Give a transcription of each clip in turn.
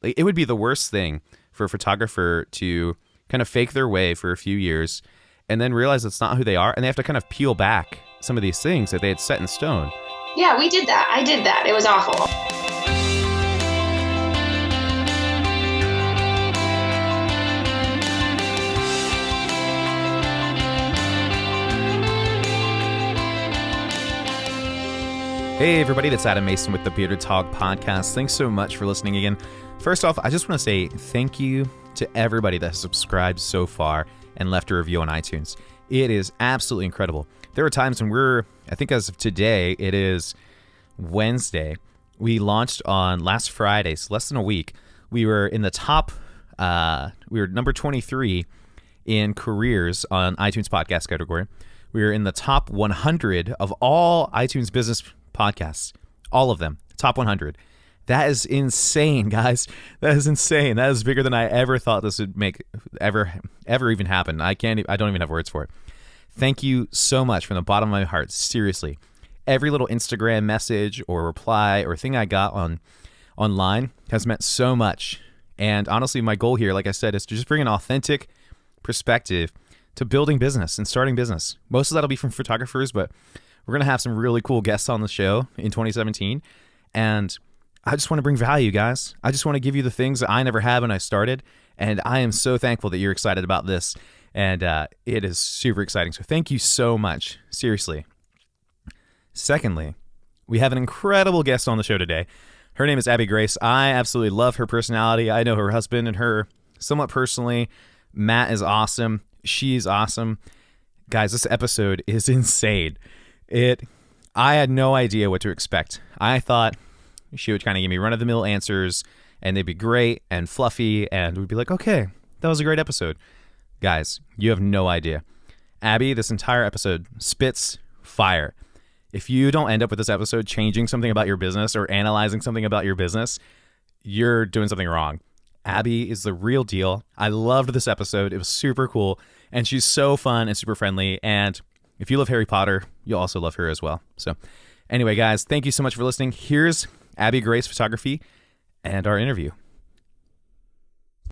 like, it would be the worst thing for a photographer to kind of fake their way for a few years and then realize it's not who they are, and they have to kind of peel back some of these things that they had set in stone. Yeah, we did that. I did that. It was awful. Hey everybody, that's Adam Mason with the Bearded Talk podcast. Thanks so much for listening again. First off, I just want to say thank you to everybody that has subscribed so far and left a review on iTunes. It is absolutely incredible. There are times when I think as of today, it is Wednesday. We launched on last Friday, so less than a week. We were in the top, we were number 23 in careers on iTunes podcast category. We were in the top 100 of all iTunes business podcasts, all of them, top 100. That is insane, guys. That is insane. That is bigger than I ever thought this would ever even happen. I don't even have words for it. Thank you so much from the bottom of my heart. Seriously, every little Instagram message or reply or thing I got online has meant so much. And honestly, my goal here, like I said, is to just bring an authentic perspective to building business and starting business. Most of that'll be from photographers, but we're going to have some really cool guests on the show in 2017. And I just want to bring value, guys. I just want to give you the things that I never had when I started. And I am so thankful that you're excited about this. And it is super exciting. So thank you so much. Seriously. Secondly, we have an incredible guest on the show today. Her name is Abby Grace. I absolutely love her personality. I know her husband and her somewhat personally. Matt is awesome. She's awesome. Guys, this episode is insane. I had no idea what to expect. I thought she would kind of give me run-of-the-mill answers, and they'd be great and fluffy, and we'd be like, okay, that was a great episode. Guys, you have no idea. Abby, this entire episode spits fire. If you don't end up with this episode changing something about your business or analyzing something about your business, you're doing something wrong. Abby is the real deal. I loved this episode. It was super cool, and she's so fun and super friendly, and if you love Harry Potter, you'll also love her as well. So anyway, guys, thank you so much for listening. Here's Abby Grace Photography and our interview.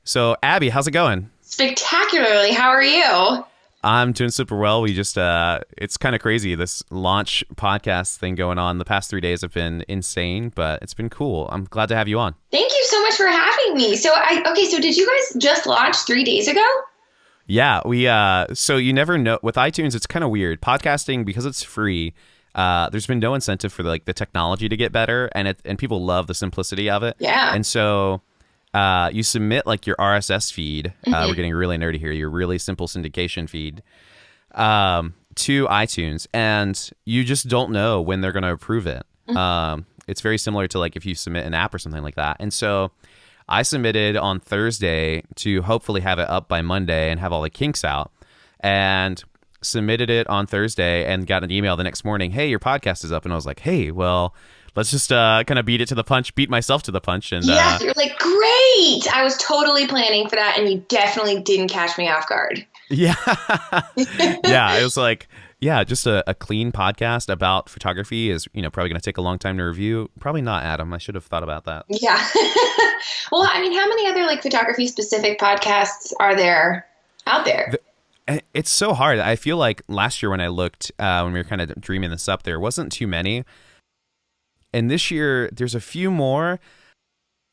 So Abby, how's it going? Spectacularly. How are you? I'm doing super well. We just, it's kind of crazy, this launch podcast thing going on. The past 3 days have been insane, but it's been cool. I'm glad to have you on. Thank you so much for having me. So did you guys just launch 3 days ago? Yeah, so you never know. With iTunes, it's kind of weird. Podcasting, because it's free, there's been no incentive for the technology to get better, and people love the simplicity of it. Yeah. And so you submit your RSS feed. We're getting really nerdy here. Your really simple syndication feed to iTunes, and you just don't know when they're going to approve it. It's very similar to if you submit an app or something like that. And so I submitted on Thursday to hopefully have it up by Monday and have all the kinks out, and submitted it on Thursday and got an email the next morning. Hey, your podcast is up. And I was like, hey, well, let's just kind of beat myself to the punch. And yeah, you're like, great. I was totally planning for that, and you definitely didn't catch me off guard. Yeah. Yeah, it was just a clean podcast about photography is, probably going to take a long time to review. Probably not, Adam. I should have thought about that. Yeah. Well, I mean, how many other photography specific podcasts are there out there? It's so hard. I feel like last year when I looked, when we were kind of dreaming this up, there wasn't too many. And this year there's a few more,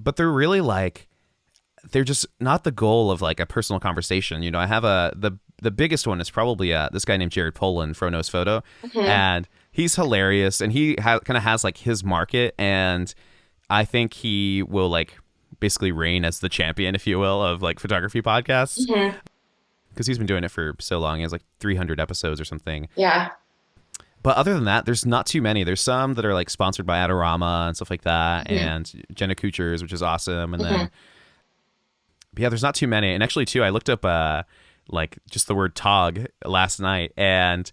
but they're really they're just not the goal of a personal conversation. I have the biggest one is probably this guy named Jared Poland, Fro Knows Photo, and he's hilarious, and he kind of has his market, and I think he will basically reign as the champion, if you will, of photography podcasts, because he's been doing it for so long. He has 300 episodes or something. Yeah. But other than that, there's not too many. There's some that are sponsored by Adorama and stuff like that, and Jenna Kuchers, which is awesome, and then. But yeah, there's not too many. And actually, too, I looked up just the word Tog last night, and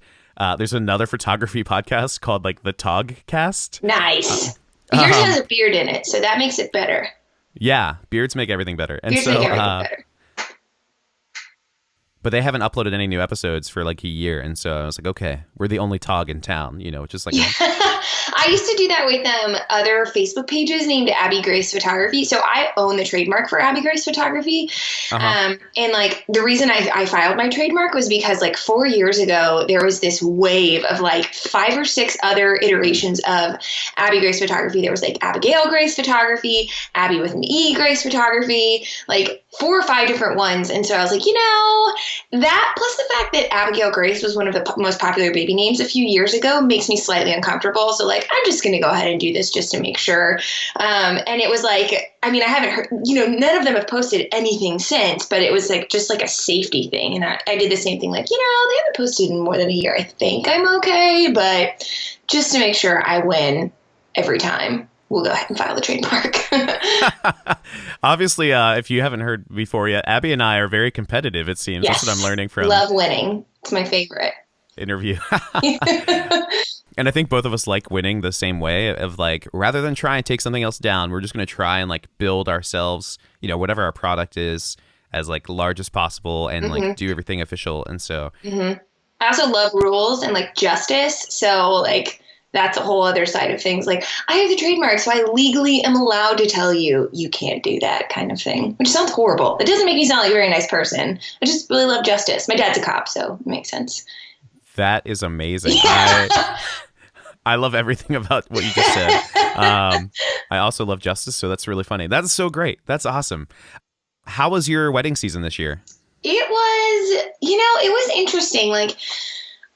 there's another photography podcast called the Togcast. Nice. Yours has a beard in it, so that makes it better. Yeah, beards make everything better. And beards make everything better. but they haven't uploaded any new episodes for like a year. And so I was like, okay, we're the only Tog in town, which is like, Yeah. I used to do that with other Facebook pages named Abby Grace Photography. So I own the trademark for Abby Grace Photography. And like the reason I filed my trademark was because like 4 years ago, there was this wave of like 5 or 6 other iterations of Abby Grace Photography. There was like Abigail Grace Photography, Abby with an E Grace Photography, like 4 or 5 different ones. And so I was like, that plus the fact that Abigail Grace was one of the most popular baby names a few years ago makes me slightly uncomfortable. So like, I'm just going to go ahead and do this just to make sure. And it was like, I mean, I haven't heard, none of them have posted anything since, but it was like, just like a safety thing. And I did the same thing. Like, they haven't posted in more than a year. I think I'm okay. But just to make sure I win every time, we'll go ahead and file the trademark. Obviously, if you haven't heard before yet, Abby and I are very competitive, it seems. Yes. That's what I'm learning from. Love winning. It's my favorite. Interview. And I think both of us like winning the same way of like, rather than try and take something else down, we're just going to try and like build ourselves, whatever our product is, as like large as possible and like do everything official. And so I also love rules and like justice. So like, that's a whole other side of things. Like, I have the trademark, so I legally am allowed to tell you can't do that kind of thing, which sounds horrible. It doesn't make me sound like a very nice person. I just really love justice. My dad's a cop, so it makes sense. That is amazing. Yeah. I love everything about what you just said. I also love justice, so that's really funny. That's so great. That's awesome. How was your wedding season this year? It was, it was interesting. Like,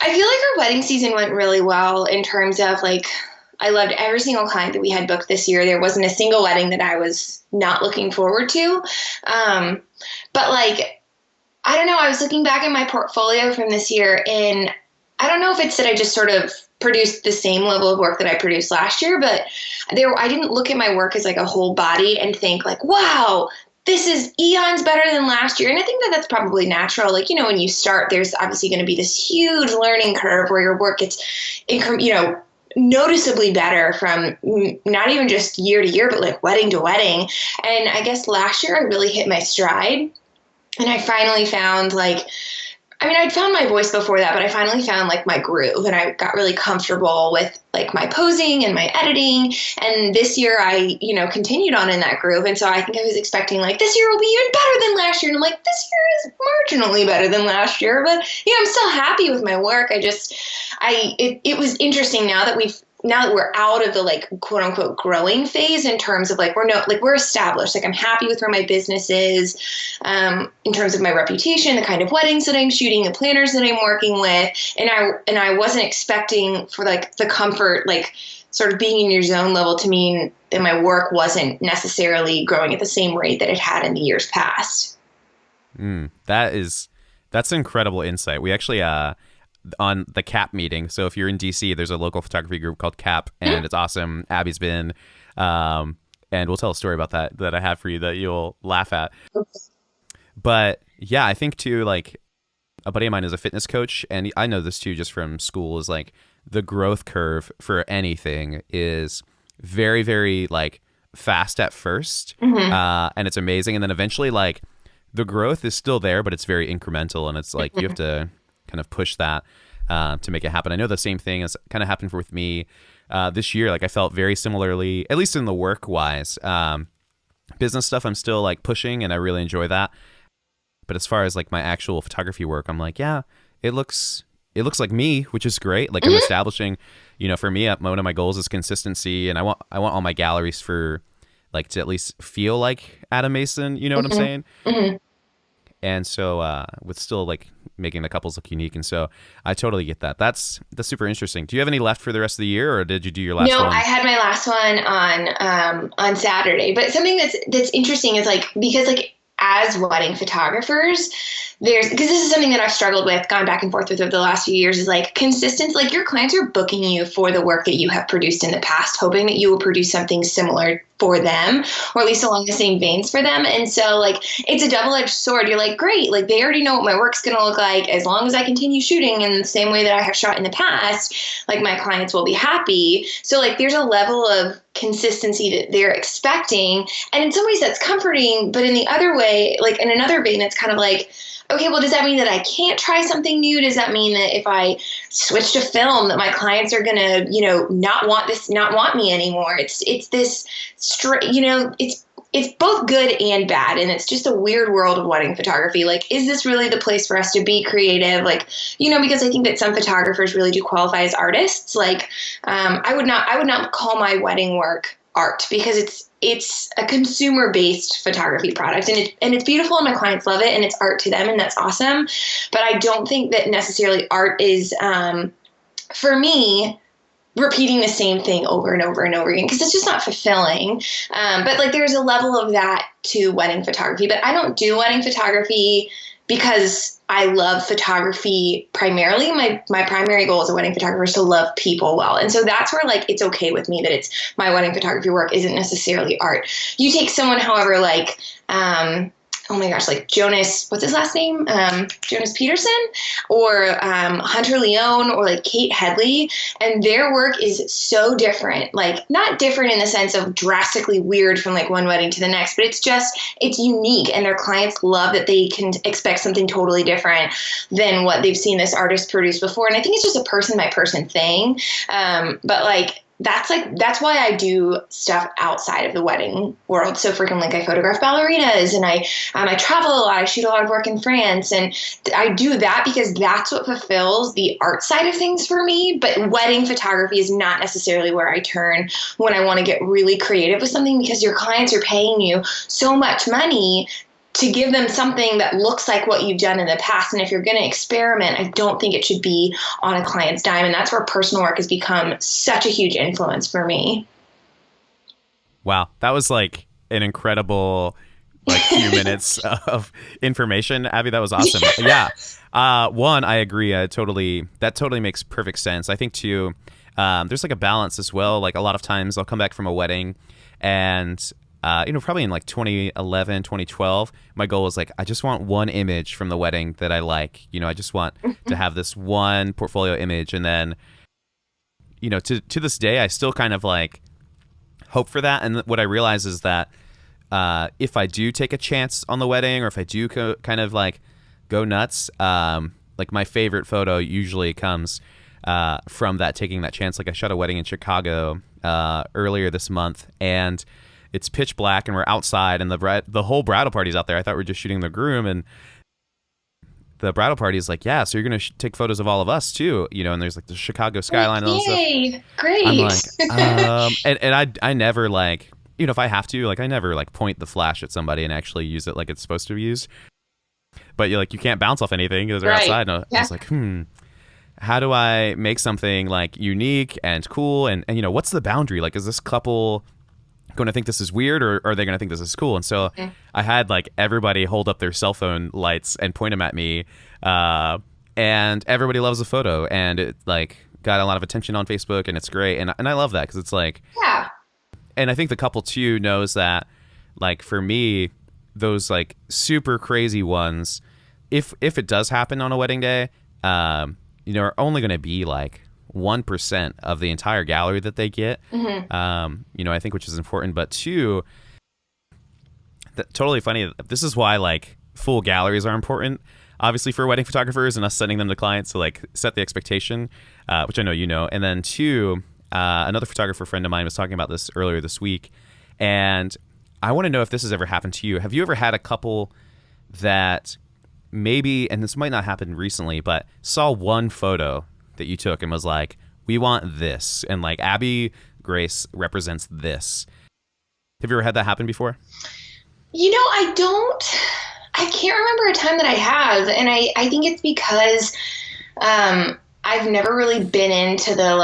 I feel like our wedding season went really well in terms of like, I loved every single client that we had booked this year. There wasn't a single wedding that I was not looking forward to. But like, I don't know, I was looking back at my portfolio from this year and I don't know if it's that I just sort of produced the same level of work that I produced last year, but I didn't look at my work as like a whole body and think like, wow, this is eons better than last year. And I think that that's probably natural. Like, when you start, there's obviously going to be this huge learning curve where your work gets, noticeably better from not even just year to year, but like wedding to wedding. And I guess last year I really hit my stride and I finally found I'd found my voice before that, but I finally found like my groove and I got really comfortable with like my posing and my editing. And this year I, continued on in that groove. And so I think I was expecting like this year will be even better than last year. And I'm like, this year is marginally better than last year, but I'm still happy with my work. It was interesting now that we're out of the like quote unquote growing phase in terms of like we're established. Like I'm happy with where my business is, in terms of my reputation, the kind of weddings that I'm shooting, the planners that I'm working with, and I wasn't expecting for like the comfort, like sort of being in your zone level to mean that my work wasn't necessarily growing at the same rate that it had in the years past. That's incredible insight. We actually on the CAP meeting. So if you're in DC, there's a local photography group called CAP, and it's awesome. Abby's been, and we'll tell a story about that I have for you that you'll laugh at. But yeah, I think too, like a buddy of mine is a fitness coach, and I know this too just from school, is like the growth curve for anything is very, very like fast at first, and it's amazing. And then eventually like the growth is still there, but it's very incremental, and it's like you have to kind of push that to make it happen. I know the same thing has kind of happened with me this year. Like I felt very similarly, at least in the work wise. Business stuff I'm still like pushing and I really enjoy that. But as far as like my actual photography work, I'm like, yeah, it looks like me, which is great. Like I'm establishing, for me, one of my goals is consistency, and I want all my galleries for like to at least feel like Adam Mason, you know what I'm saying? And so with still like making the couples look unique. And so I totally get that. That's super interesting. Do you have any left for the rest of the year, or did you do your last one? No, I had my last one on Saturday. But something that's interesting is like, because like as wedding photographers, because this is something that I've struggled with, gone back and forth with over the last few years, is like consistency. Like your clients are booking you for the work that you have produced in the past, hoping that you will produce something similar for them, or at least along the same veins for them. And so like, it's a double-edged sword. You're like, great, like they already know what my work's going to look like. As long as I continue shooting in the same way that I have shot in the past, like my clients will be happy. So like, there's a level of consistency that they're expecting. And in some ways that's comforting, but in the other way, like in another vein, it's kind of like, okay, well, does that mean that I can't try something new? Does that mean that if I switch to film that my clients are going to, not want me anymore? It's this it's both good and bad. And it's just a weird world of wedding photography. Like, is this really the place for us to be creative? Like, because I think that some photographers really do qualify as artists. Like, I would not call my wedding work art, because it's a consumer-based photography product, and it's beautiful, and my clients love it, and it's art to them, and that's awesome. But I don't think that necessarily art is, for me, repeating the same thing over and over and over again, because it's just not fulfilling. But like, there's a level of that to wedding photography. But I don't do wedding photography because I love photography primarily. My primary goal as a wedding photographer is to love people well. And so that's where, like, it's okay with me that it's my wedding photography work isn't necessarily art. You take someone, however, like, oh my gosh, like Jonas, what's his last name? Jonas Peterson, or Hunter Leone, or like Kate Headley, and their work is so different. Like, not different in the sense of drastically weird from like one wedding to the next, but it's unique, and their clients love that they can expect something totally different than what they've seen this artist produce before. And I think it's just a person by person thing. But like, that's why I do stuff outside of the wedding world so frequently. Like, I photograph ballerinas, and I travel a lot. I shoot a lot of work in France, and I do that because that's what fulfills the art side of things for me. But wedding photography is not necessarily where I turn when I want to get really creative with something, because your clients are paying you so much money to give them something that looks like what you've done in the past. And if you're going to experiment, I don't think it should be on a client's dime. And that's where personal work has become such a huge influence for me. Wow. That was like an incredible few minutes of information. Abby, that was awesome. Yeah. One, I agree. That totally makes perfect sense. I think too, there's like a balance as well. Like, a lot of times I'll come back from a wedding, and probably in like 2011, 2012, my goal was like, I just want one image from the wedding that I like. I just want to have this one portfolio image. And then, to this day, I still kind of like hope for that. And what I realize is that if I do take a chance on the wedding, or if I do kind of like go nuts, like, my favorite photo usually comes from taking that chance. Like, I shot a wedding in Chicago earlier this month, and it's pitch black, and we're outside, and the whole bridal party's out there. I thought we were just shooting the groom, and the bridal party is like, yeah, so you're going to take photos of all of us too, and there's like the Chicago skyline and all that stuff. Great. I'm like, and I never, like, if I have to, like, I never like point the flash at somebody and actually use it like it's supposed to be used. But you can't bounce off anything because they're outside. And I was like, how do I make something like unique and cool? And what's the boundary? Like, is this couple going to think this is weird, or are they going to think this is cool? And so I had like everybody hold up their cell phone lights and point them at me, and everybody loves the photo, and it like got a lot of attention on Facebook, and it's great, and I love that, because it's like, yeah. And I think the couple too knows that, like, for me, those like super crazy ones, if it does happen on a wedding day, are only going to be like 1% of the entire gallery that they get. I think, which is important. But two, totally funny. This is why like full galleries are important, obviously, for wedding photographers, and us sending them to clients to like set the expectation, which I know. And then two, another photographer friend of mine was talking about this earlier this week, and I want to know if this has ever happened to you. Have you ever had a couple that maybe, and this might not happen recently, but saw one photo that you took and was like, we want this, and like, Abby Grace represents this? Have you ever had that happen before? I can't remember a time that I have, and I think it's because I've never really been into the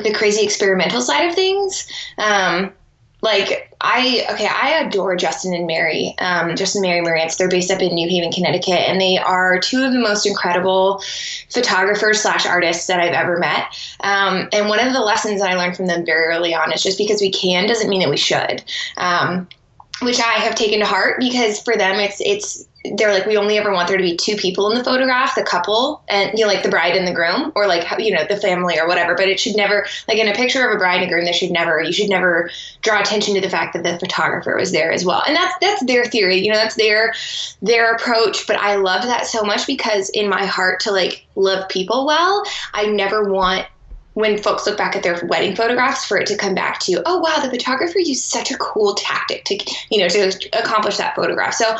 the crazy experimental side of things. I adore Justin and Mary Moritz. They're based up in New Haven, Connecticut, and they are two of the most incredible photographers / artists that I've ever met. And one of the lessons that I learned from them very early on is just because we can doesn't mean that we should. which I have taken to heart, because for them, they're like, we only ever want there to be two people in the photograph, the couple, and like the bride and the groom, or like, the family or whatever. But it should never, like in a picture of a bride and a groom, you should never draw attention to the fact that the photographer was there as well. And that's their theory, that's their approach. But I love that so much, because in my heart, to like love people well, I never want, when folks look back at their wedding photographs, for it to come back to, oh wow, the photographer used such a cool tactic to accomplish that photograph. So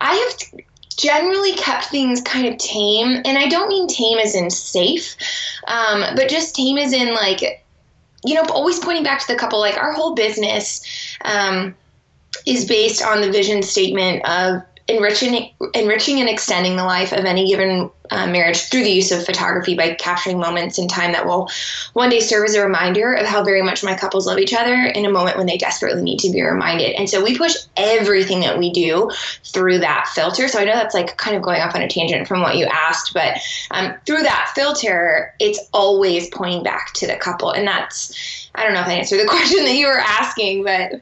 I have generally kept things kind of tame, and I don't mean tame as in safe, but just tame as in like, always pointing back to the couple. Like, our whole business is based on the vision statement of enriching and extending the life of any given marriage through the use of photography, by capturing moments in time that will one day serve as a reminder of how very much my couples love each other in a moment when they desperately need to be reminded. And so we push everything that we do through that filter. So I know that's like kind of going off on a tangent from what you asked, but through that filter, it's always pointing back to the couple. And that's, I don't know if I answered the question that you were asking, but...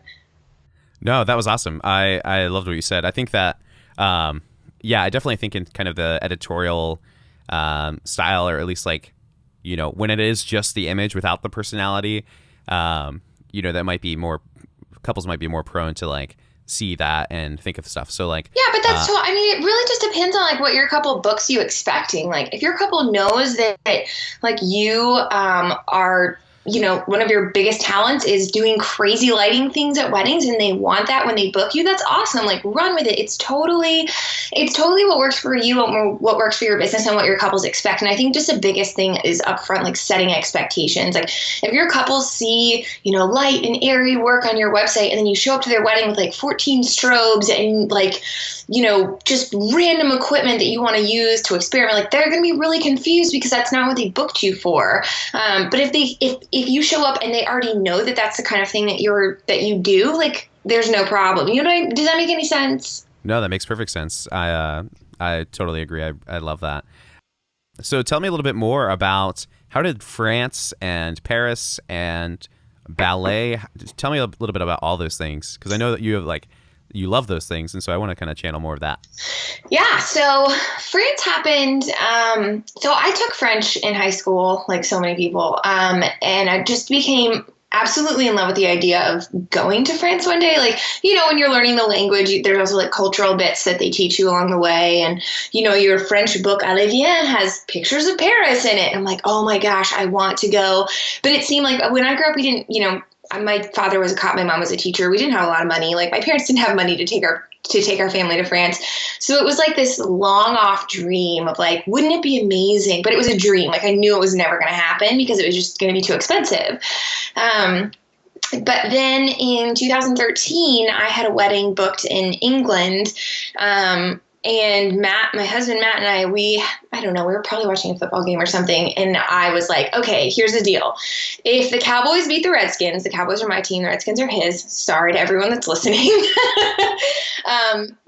No, that was awesome. I loved what you said. I think that, I definitely think in kind of the editorial style, or at least like, when it is just the image without the personality, that might be more, couples might be more prone to like see that and think of stuff. So like, yeah, but that's I mean, it really just depends on like what your couple books you expecting. Like, if your couple knows that like you are, one of your biggest talents is doing crazy lighting things at weddings, and they want that when they book you, that's awesome. Like, run with it. It's totally what works for you, what works for your business, and what your couples expect. And I think just the biggest thing is upfront, like setting expectations. Like, if your couples see, light and airy work on your website, and then you show up to their wedding with like 14 strobes and like, just random equipment that you want to use to experiment, like, they're going to be really confused, because that's not what they booked you for. But if you show up and they already know that that's the kind of thing that you do, like, there's no problem. Does that make any sense? No, that makes perfect sense. I totally agree. I love that. So tell me a little bit more about, how did France and Paris and ballet, tell me a little bit about all those things, because I know that you love those things, and so I want to kind of channel more of that. Yeah, so France happened. So I took French in high school, like so many people, and I just became absolutely in love with the idea of going to France one day. Like, when you're learning the language, there's also like cultural bits that they teach you along the way. And, your French book, Allez Viens, has pictures of Paris in it. And I'm like, oh my gosh, I want to go. But it seemed like when I grew up, we didn't, my father was a cop, my mom was a teacher. We didn't have a lot of money. Like, my parents didn't have money to take our family to France. So it was like this long off dream of like, wouldn't it be amazing? But it was a dream. Like, I knew it was never going to happen, because it was just going to be too expensive. But then in 2013, I had a wedding booked in England. And Matt, my husband, Matt, and I we were probably watching a football game or something. And I was like, okay, here's the deal. If the Cowboys beat the Redskins, the Cowboys are my team, the Redskins are his. Sorry to everyone that's listening.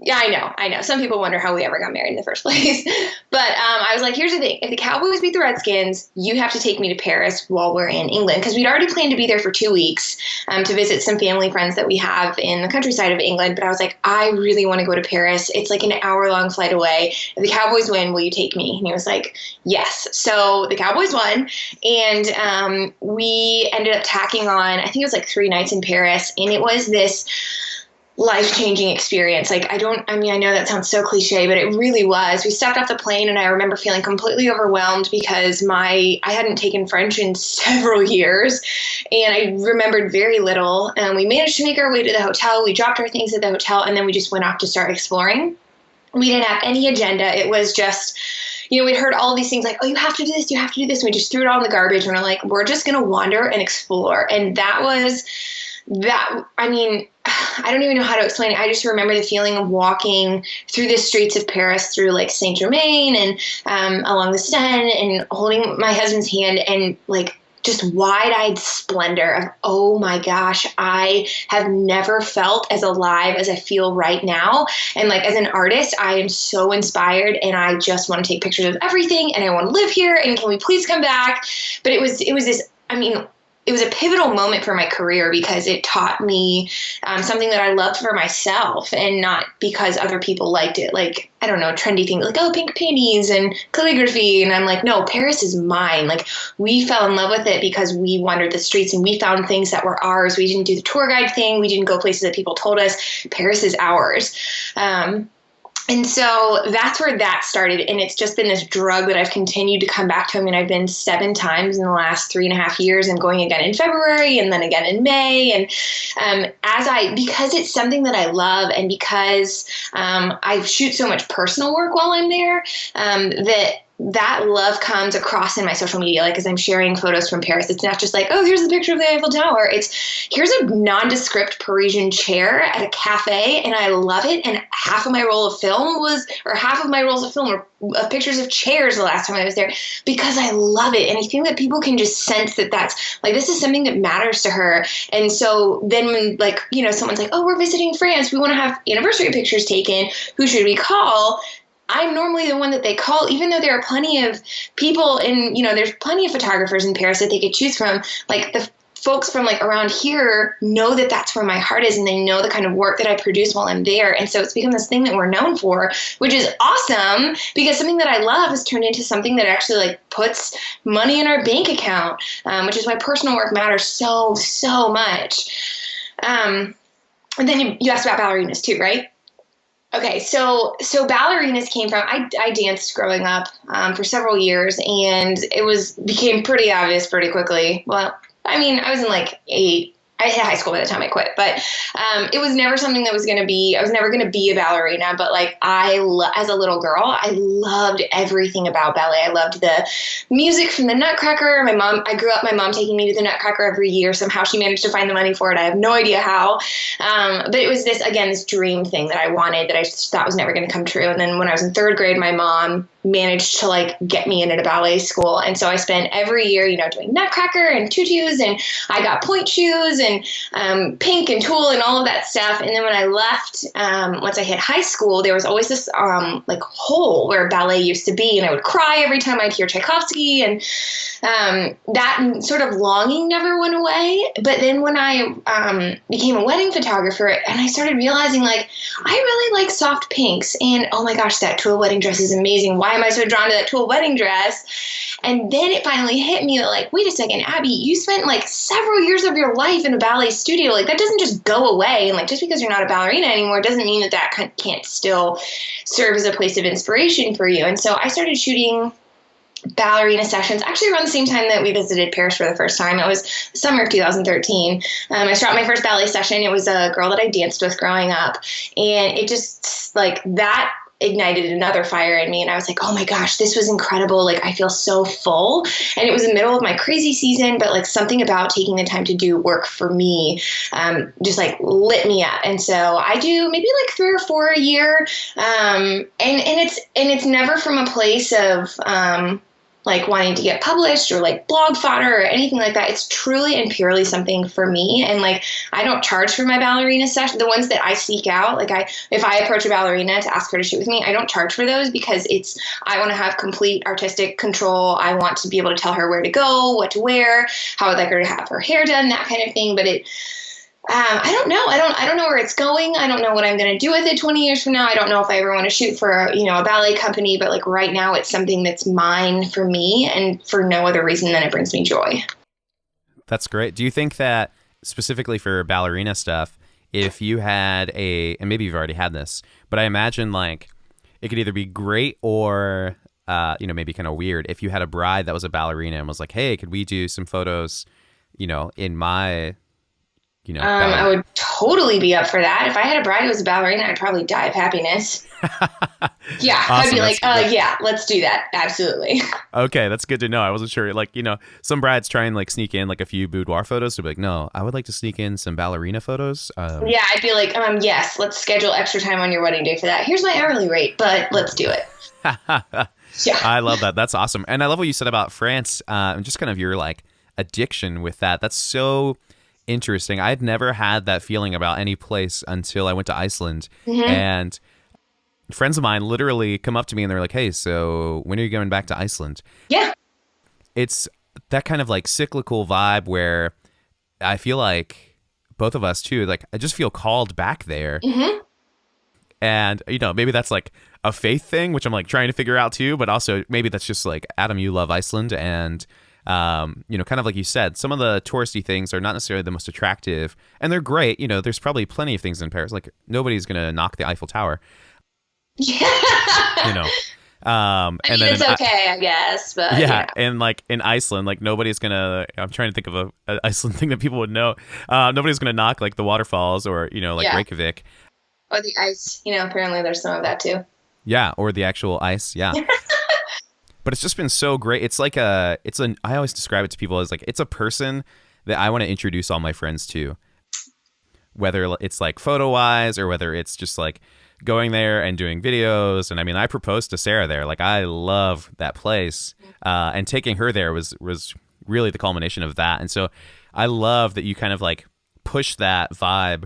Yeah, I know. Some people wonder how we ever got married in the first place. But I was like, here's the thing. If the Cowboys beat the Redskins, you have to take me to Paris while we're in England. Because we'd already planned to be there for 2 weeks to visit some family friends that we have in the countryside of England. But I was like, I really want to go to Paris. It's like an hour-long flight away. If the Cowboys win, will you take me? And he was like, yes. So the Cowboys won. And we ended up tacking on, I think it was like 3 nights in Paris. And it was this life-changing experience. Like, I know that sounds so cliche, but it really was. We stepped off the plane, and I remember feeling completely overwhelmed, because I hadn't taken French in several years, and I remembered very little. And we managed to make our way to the hotel. We dropped our things at the hotel, and then we just went off to start exploring. We didn't have any agenda. It was just, we'd heard all of these things like, oh, you have to do this, you have to do this. And we just threw it all in the garbage, and we're like, we're just going to wander and explore. And I don't even know how to explain it. I just remember the feeling of walking through the streets of Paris, through like Saint Germain and along the Seine, and holding my husband's hand, and like just wide-eyed splendor of, oh my gosh, I have never felt as alive as I feel right now. And like, as an artist, I am so inspired, and I just want to take pictures of everything, and I want to live here, and can we please come back? But it was this, it was a pivotal moment for my career because it taught me something that I loved for myself and not because other people liked it. Like, I don't know, trendy things like, oh, pink panties and calligraphy. And I'm like, no, Paris is mine. Like, we fell in love with it because we wandered the streets and we found things that were ours. We didn't do the tour guide thing. We didn't go places that people told us. Paris is ours. And so that's where that started. And it's just been this drug that I've continued to come back to. I mean, I've been 7 times in the last 3.5 years and going again in February and then again in May. And because it's something that I love and because I shoot so much personal work while I'm there, that love comes across in my social media. Like, as I'm sharing photos from Paris, it's not just like, oh, here's the picture of the Eiffel Tower. It's, here's a nondescript Parisian chair at a cafe, and I love it. And half of my rolls of film were pictures of chairs the last time I was there because I love it. And I think that people can just sense that that's like, this is something that matters to her. And so then when, like, you know, someone's like, oh, we're visiting France, we want to have anniversary pictures taken, who should we call? I'm normally the one that they call, even though there are plenty of people and, you know, there's plenty of photographers in Paris that they could choose from. Like, the folks from like around here know that that's where my heart is, and they know the kind of work that I produce while I'm there. And so it's become this thing that we're known for, which is awesome because something that I love has turned into something that actually like puts money in our bank account, which is why personal work matters so, so much. And then you asked about ballerinas too, right? Okay, so ballerinas came from, I danced growing up for several years, and it became pretty obvious pretty quickly. Well, I mean, I was in like I hit high school by the time I quit, but it was never something that was going to be, I was never going to be a ballerina, but like as a little girl, I loved everything about ballet. I loved the music from the Nutcracker. I grew up, my mom taking me to the Nutcracker every year. Somehow she managed to find the money for it. I have no idea how. But it was this dream thing that I wanted that I just thought was never going to come true. And then when I was in 3rd grade, my mom managed to like get me into ballet school. And so I spent every year, you know, doing Nutcracker and tutus, and I got point shoes and pink and tulle and all of that stuff. And then when I left, once I hit high school, there was always this like hole where ballet used to be, and I would cry every time I'd hear Tchaikovsky, and that sort of longing never went away. But then when I became a wedding photographer, and I started realizing like I really like soft pinks, and oh my gosh, that tulle wedding dress is amazing. Why am I so drawn to that tulle wedding dress? And then it finally hit me that like, wait a second, Abby, you spent like several years of your life in a ballet studio. Like, that doesn't just go away. And like, just because you're not a ballerina anymore doesn't mean that can't still serve as a place of inspiration for you. And so I started shooting ballerina sessions actually around the same time that we visited Paris for the first time. It was summer of 2013. I shot my first ballet session. It was a girl that I danced with growing up. And it just like that ignited another fire in me, and I was like, oh my gosh, this was incredible. Like, I feel so full. And it was the middle of my crazy season, but like something about taking the time to do work for me just like lit me up. And so I do maybe like 3 or 4 a year, and it's never from a place of like wanting to get published or like blog fodder or anything like that. It's truly and purely something for me. And like, I don't charge for my ballerina session. The ones that I seek out, like if I approach a ballerina to ask her to shoot with me, I don't charge for those because I want to have complete artistic control. I want to be able to tell her where to go, what to wear, how I'd like her to have her hair done, that kind of thing. But I don't know. I don't know where it's going. I don't know what I'm going to do with it 20 years from now. I don't know if I ever want to shoot for, a ballet company, but like right now it's something that's mine for me and for no other reason than it brings me joy. That's great. Do you think that specifically for ballerina stuff, if you had and maybe you've already had this, but I imagine like it could either be great or, maybe kind of weird if you had a bride that was a ballerina and was like, hey, could we do some photos, in my... I would totally be up for that. If I had a bride who was a ballerina, I'd probably die of happiness. Yeah, awesome. I'd be like, yeah, let's do that. Absolutely. Okay, that's good to know. I wasn't sure. Like, some brides try and like sneak in like a few boudoir photos. To be like, no, I would like to sneak in some ballerina photos. Yeah, I'd be like, yes, let's schedule extra time on your wedding day for that. Here's my hourly rate, but let's do it. Yeah, I love that. That's awesome. And I love what you said about France and just kind of your like addiction with that. That's so interesting. I'd never had that feeling about any place until I went to Iceland. Mm-hmm. And friends of mine literally come up to me and they're like, hey, so when are you going back to Iceland? Yeah. It's that kind of like cyclical vibe where I feel like both of us too, like I just feel called back there. Mm-hmm. And, maybe that's like a faith thing, which I'm like trying to figure out too. But also maybe that's just like, Adam, you love Iceland. And, kind of like you said, some of the touristy things are not necessarily the most attractive. And they're great. There's probably plenty of things in Paris. Like nobody's going to knock the Eiffel Tower. Yeah. I mean, and then it's okay, I guess. But yeah, and like in Iceland, like nobody's gonna. I'm trying to think of a Iceland thing that people would know. Nobody's gonna knock like the waterfalls or like Yeah. Reykjavik. Or the ice. Apparently there's some of that too. Yeah, or the actual ice. Yeah. But it's just been so great. It's like I always describe it to people as like it's a person that I want to introduce all my friends to. Whether it's like photo wise or whether it's just like going there and doing videos. And I mean, I proposed to Sarah there. Like I love that place. And taking her there was really the culmination of that. And so I love that you kind of like push that vibe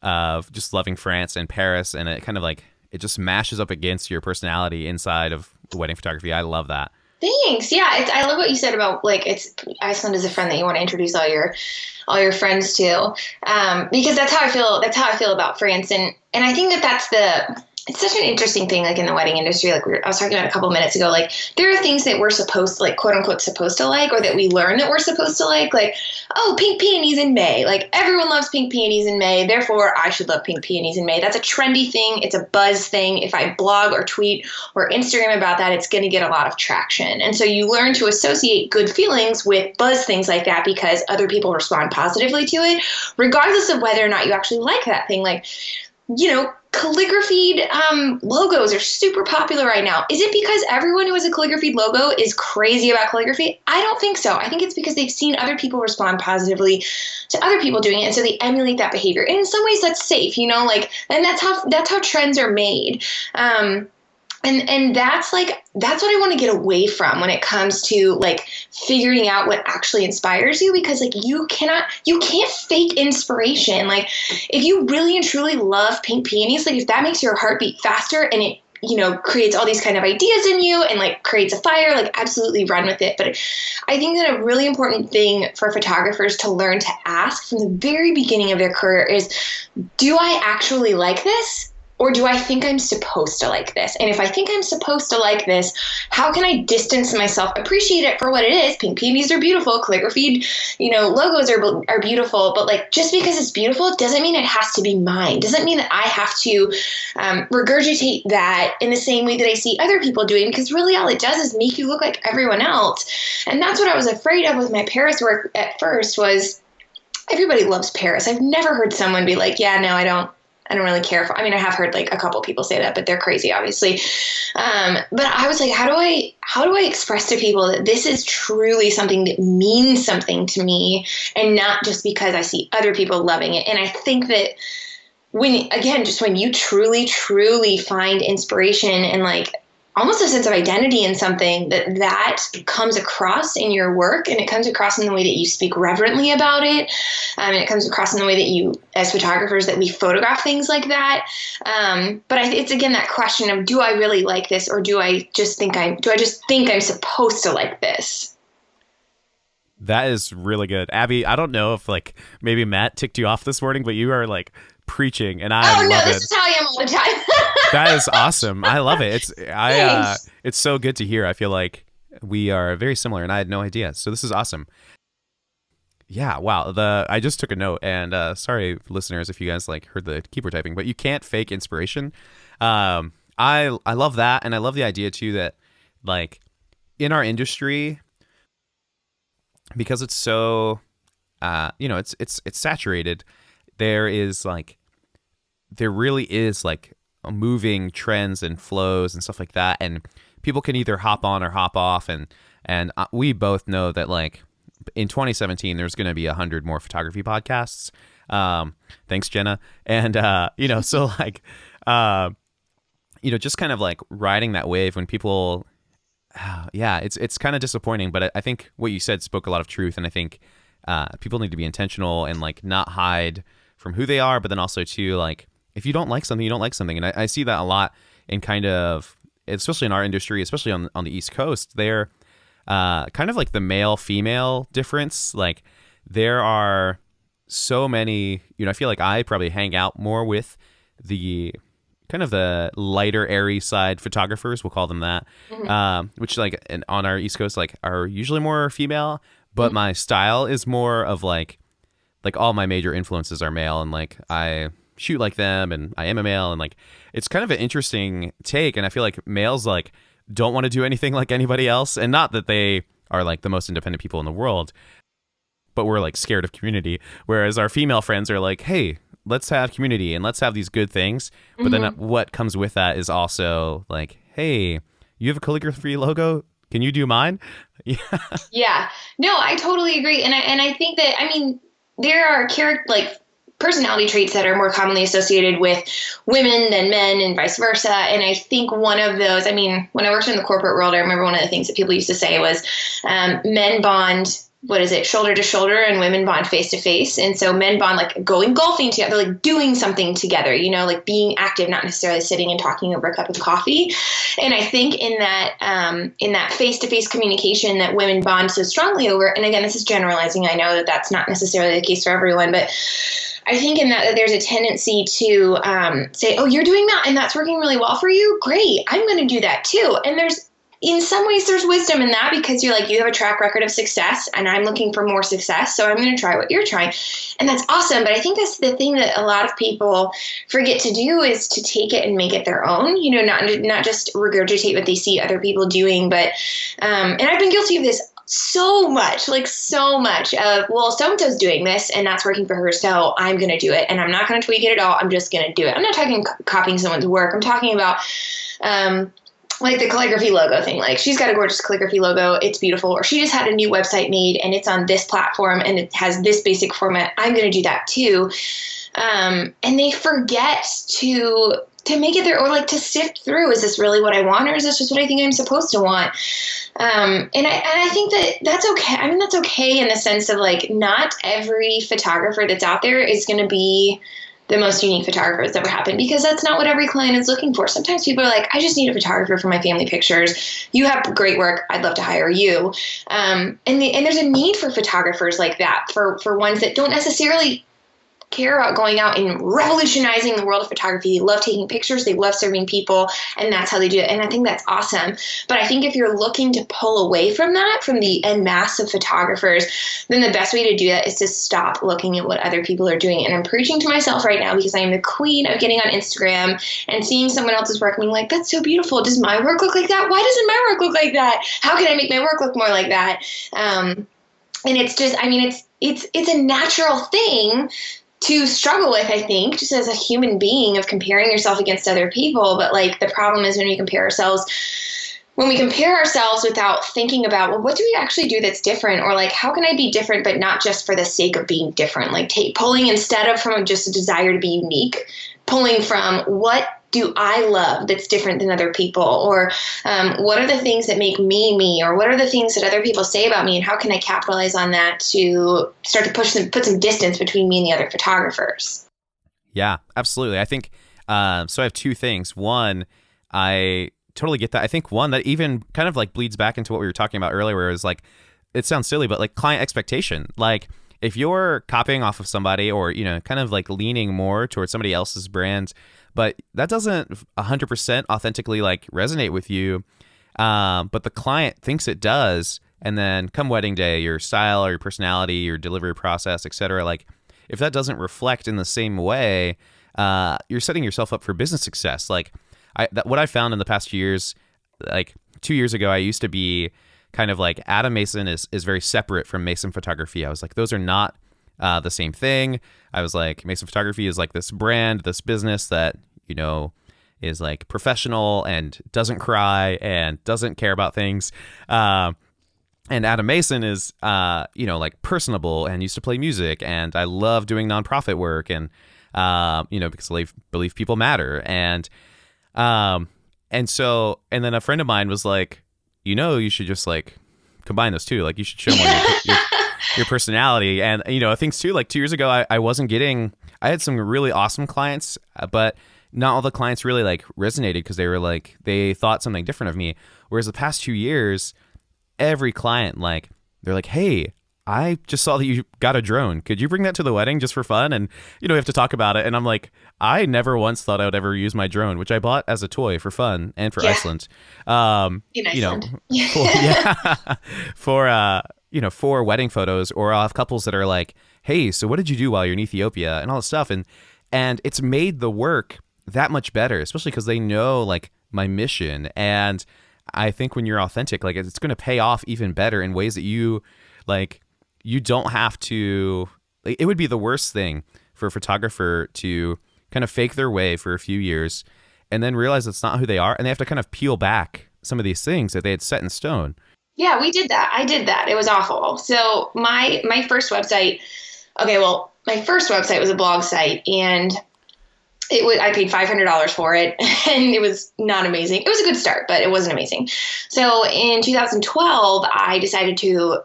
of just loving France and Paris, and it kind of like it just mashes up against your personality inside of the wedding photography. I love that. Thanks. Yeah, I love what you said about like it's Iceland is a friend that you want to introduce all your friends to, because that's how I feel. That's how I feel about France, and I think it's such an interesting thing, like in the wedding industry, like I was talking about a couple minutes ago, like there are things that we're supposed to like, quote unquote, supposed to like, or that we learn that we're supposed to like, oh, pink peonies in May. Like everyone loves pink peonies in May. Therefore I should love pink peonies in May. That's a trendy thing. It's a buzz thing. If I blog or tweet or Instagram about that, it's going to get a lot of traction. And so you learn to associate good feelings with buzz things like that because other people respond positively to it, regardless of whether or not you actually like that thing. Like, calligraphied logos are super popular right now. Is it because everyone who has a calligraphied logo is crazy about calligraphy? I don't think so. I think it's because they've seen other people respond positively to other people doing it, and so they emulate that behavior. And in some ways, that's safe, and that's how trends are made. And that's what I want to get away from when it comes to like figuring out what actually inspires you, because like you can't fake inspiration. Like if you really and truly love pink peonies, like if that makes your heart beat faster and it creates all these kind of ideas in you and like creates a fire, like absolutely run with it. But I think that a really important thing for photographers to learn to ask from the very beginning of their career is, do I actually like this? Or do I think I'm supposed to like this? And if I think I'm supposed to like this, how can I distance myself, appreciate it for what it is? Pink peonies are beautiful. Calligraphied, logos are beautiful. But like, just because it's beautiful doesn't mean it has to be mine. Doesn't mean that I have to regurgitate that in the same way that I see other people doing. Because really all it does is make you look like everyone else. And that's what I was afraid of with my Paris work at first was everybody loves Paris. I've never heard someone be like, yeah, no, I don't really care for, I have heard like a couple people say that, but they're crazy, obviously. But I was like, how do I express to people that this is truly something that means something to me and not just because I see other people loving it? And I think that when you truly, truly find inspiration and like almost a sense of identity in something, that comes across in your work, and it comes across in the way that you speak reverently about it. And it comes across in the way that you, as photographers, that we photograph things like that. But it's again that question of, do I really like this, or do I just think I'm supposed to like this? That is really good. Abby, I don't know if like maybe Matt ticked you off this morning, but you are like preaching, and I love it. This is how I am all the time. That is awesome. I love it. It's so good to hear. I feel like we are very similar, and I had no idea. So this is awesome. Yeah, wow. I just took a note, and sorry, listeners, if you guys like heard the keyboard typing, but you can't fake inspiration. I love that, and I love the idea too that like in our industry, because it's so it's saturated. There really is like moving trends and flows and stuff like that, and people can either hop on or hop off, and we both know that like in 2017 there's going to be 100 more photography podcasts. Thanks, Jenna. And so like just kind of like riding that wave when people it's kind of disappointing, but I think what you said spoke a lot of truth, and I think people need to be intentional and like not hide from who they are, but then also too, like, if you don't like something, you don't like something. And I see that a lot in kind of, especially in our industry, especially on the East Coast, there, kind of like the male female difference. Like there are so many, I feel like I probably hang out more with the kind of the lighter, airy side photographers, we'll call them that, which like on our East Coast, like are usually more female, but my style is more of like all my major influences are male, and like I shoot like them and I am a male, and like it's kind of an interesting take. And I feel like males like don't want to do anything like anybody else, and not that they are like the most independent people in the world, but we're like scared of community, whereas our female friends are like, hey, let's have community and let's have these good things. But then what comes with that is also like, hey, you have a calligraphy logo, can you do mine? Yeah, no, I totally agree. And I think that, I mean, there are personality traits that are more commonly associated with women than men and vice versa. And I think one of those, I mean, when I worked in the corporate world, I remember one of the things that people used to say was men bond, shoulder to shoulder, and women bond face to face. And so men bond like going golfing together, like doing something together, like being active, not necessarily sitting and talking over a cup of coffee. And I think in that face to face communication that women bond so strongly over, and again, this is generalizing. I know that that's not necessarily the case for everyone, but I think in that there's a tendency to say, oh, you're doing that and that's working really well for you. Great. I'm going to do that too. And in some ways there's wisdom in that, because you're like, you have a track record of success and I'm looking for more success. So I'm going to try what you're trying. And that's awesome. But I think that's the thing that a lot of people forget to do, is to take it and make it their own, not just regurgitate what they see other people doing. But, and I've been guilty of this so much of, well, so-and-so's doing this and that's working for her, so I'm going to do it, and I'm not going to tweak it at all. I'm just going to do it. I'm not talking copying someone's work. I'm talking about, like the calligraphy logo thing. Like, she's got a gorgeous calligraphy logo. It's beautiful. Or she just had a new website made and it's on this platform and it has this basic format. I'm going to do that too. And they forget to make it their, or like to sift through, is this really what I want? Or is this just what I think I'm supposed to want? And I think that's okay. I mean, that's okay in the sense of like, not every photographer that's out there is going to be the most unique photographer that's ever happened, because that's not what every client is looking for. Sometimes people are like, I just need a photographer for my family pictures. You have great work. I'd love to hire you. And there's a need for photographers like that, for ones that don't necessarily care about going out and revolutionizing the world of photography. They love taking pictures. They love serving people, and that's how they do it. And I think that's awesome. But I think if you're looking to pull away from that, from the en masse of photographers, then the best way to do that is to stop looking at what other people are doing. And I'm preaching to myself right now, because I am the queen of getting on Instagram and seeing someone else's work and being like, that's so beautiful. Does my work look like that? Why doesn't my work look like that? How can I make my work look more like that? And it's just, I mean, it's a natural thing to struggle with, I think, just as a human being, of comparing yourself against other people. But like, the problem is when we compare ourselves without thinking about, well, what do we actually do that's different? Or like, how can I be different, but not just for the sake of being different? Like pulling, instead of from just a desire to be unique, pulling from, what do I love that's different than other people? Or what are the things that make me? Or what are the things that other people say about me? And how can I capitalize on that to start to put some distance between me and the other photographers? Yeah, absolutely. I think, so I have two things. One, I totally get that. I think one that even kind of like bleeds back into what we were talking about earlier, where it was like, it sounds silly, but like client expectation. Like, if you're copying off of somebody, or, kind of like leaning more towards somebody else's brand, but that doesn't 100% authentically like resonate with you, but the client thinks it does, and then come wedding day, your style or your personality, your delivery process, etc., like, if that doesn't reflect in the same way, you're setting yourself up for business success. Like, what I found in the past few years, like 2 years ago, I used to be kind of like, Adam Mason is very separate from Mason photography. I was like, those are not the same thing. I was like, Mason photography is like this brand, this business that, is like professional and doesn't cry and doesn't care about things. And Adam Mason is, like personable and used to play music. And I love doing nonprofit work, and, because I believe people matter. And then a friend of mine was like, you should just like combine those two. Like, you should show more your personality. And, things too, like 2 years ago, I had some really awesome clients, but not all the clients really like resonated, because they were like, they thought something different of me. Whereas the past 2 years, every client, like, they're like, hey, I just saw that you got a drone. Could you bring that to the wedding just for fun? And, we have to talk about it. And I'm like, I never once thought I would ever use my drone, which I bought as a toy for fun and for Iceland. In Iceland. For wedding photos, or I'll have couples that are like, hey, so what did you do while you're in Ethiopia and all this stuff. And it's made the work that much better, especially because they know like my mission. And I think when you're authentic, like it's going to pay off even better in ways that you don't have to, like, it would be the worst thing for a photographer to kind of fake their way for a few years and then realize it's not who they are. And they have to kind of peel back some of these things that they had set in stone. Yeah, we did that. I did that. It was awful. So my first website, my first website was a blog site, and I paid $500 for it, and it was not amazing. It was a good start, but it wasn't amazing. So in 2012, I decided to